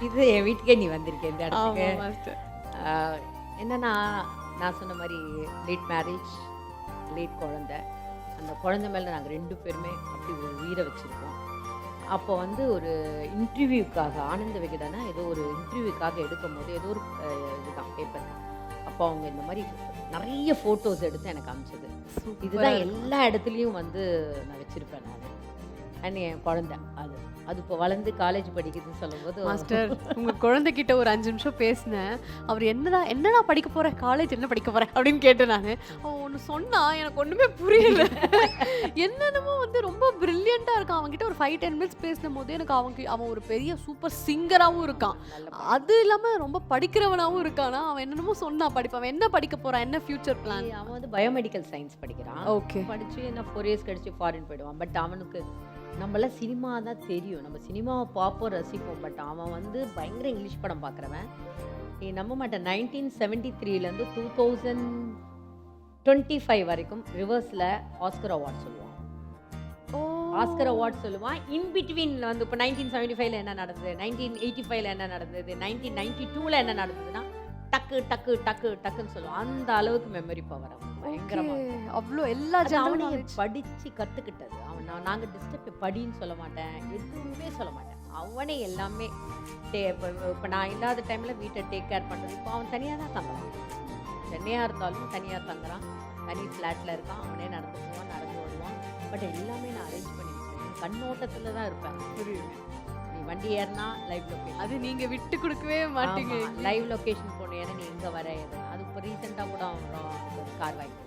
இது என் வீட்டுக்கே நீ வந்திருக்க இந்த இடத்துக்கு. ஆமா மாஸ்டர். ஆ, என்னன்னா நான் சொன்ன மாதிரி லேட் மேரேஜ், லேட் குழந்தை. அந்த குழந்தை மேலே நாங்கள் 2 பேருமே அப்படி ஒரு உயிரை வச்சுருக்கோம். அப்போ வந்து ஒரு இன்டர்வியூக்காக ஆனந்த விகடனா ஏதோ ஒரு இன்டர்வியூக்காக எடுக்கும்போது ஏதோ ஒரு இதுதான் பேப்பர். அப்போ அவங்க இந்த மாதிரி நிறைய ஃபோட்டோஸ் எடுத்து எனக்கு அனுப்பிச்சது. இதுதான் எல்லா இடத்துலையும் வந்து நான் வச்சுருப்பேன் நான். அண்ட் என் குழந்தை அது அது இப்போ வளர்ந்து காலேஜ் படிக்குதுன்னு சொல்லும்போது மாஸ்டர் உங்க குழந்தைகிட்ட ஒரு 5 நிமிஷம் பேசினேன். அவர் என்னடா படிக்க போற, காலேஜ் என்ன படிக்க போற அப்படின்னு கேட்டேன் நான். அவன் ஒன்று சொன்னா எனக்கு ஒண்ணுமே புரியல. என்னென்னமோ வந்து ரொம்ப பிரில்லியண்டா இருக்கான். அவன்கிட்ட ஒரு 5-10 மினிட்ஸ் பேசின போது எனக்கு அவன் ஒரு பெரிய சூப்பர் சிங்கராகவும் இருக்கான். அது இல்லாம ரொம்ப படிக்கிறவனாகவும் இருக்கானா. அவன் என்னென்னமோ சொன்னா படிப்பான். அவன் என்ன படிக்க போறான், என்ன ஃபியூச்சர் பிளான்? அவன் வந்து பயோமெடிக்கல் சயின்ஸ் படிக்கிறான். ஓகே. படிச்சு என்ன 4 இயர்ஸ் கழிச்சு ஃபாரின் போயிடுவான். பட் அவனுக்கு நம்மளாம் சினிமா தான் தெரியும், நம்ம சினிமாவை பார்ப்போம் ரசிப்போம். பட் அவன் வந்து பயங்கர இங்கிலீஷ் படம் பார்க்குறவன். நீ நம்ப மாட்டேன், 1973லேருந்து 2025 வரைக்கும் ரிவர்ஸில் ஆஸ்கர் அவார்ட் சொல்லுவான். ஆஸ்கர் அவார்ட் சொல்லுவான். இன் பிட்வீனில் வந்து இப்போ 1975ல் என்ன நடந்தது, 1985ல் என்ன நடந்தது, 1992ல் என்ன நடந்ததுன்னா டக்கு டக்கு டக்கு டக்குன்னு சொல்லுவான். அந்த அளவுக்கு மெமரி பவர் அவன் பயங்கரமா. அவ்வளோ எல்லா அவனையும் படிச்சு கத்துக்கிட்டது. நாங்கள் டிஸ்டர்ப் படின்னு சொல்ல மாட்டேன், எதுவுமே சொல்ல மாட்டேன். அவனே எல்லாமே இப்போ நான் இல்லாத டைமில் வீட்டை டேக் கேர் பண்ணுறது. இப்போ அவன் தனியாக தான் தங்குறான். சென்னையாக இருந்தாலும் தனியாக தங்குறான். தனி ஃப்ளாட்டில் இருக்கான். அவனே நடந்து போவான், நடந்து வருவான். பட் எல்லாமே நான் அரேஞ்ச் பண்ணி வச்சுருக்கேன். கண்ணோட்டத்தில் தான் இருப்பேன். புரியுது. நீ வண்டி ஏறினா லைவ் லொக்கேஷன், அது நீங்கள் விட்டு கொடுக்கவே மாட்டீங்க. லைவ் லொக்கேஷன் போனேன். ஏன்னா நீ எங்கே வர, அது இப்போ ரீசெண்டாக கூட அவன் கார் வாங்கி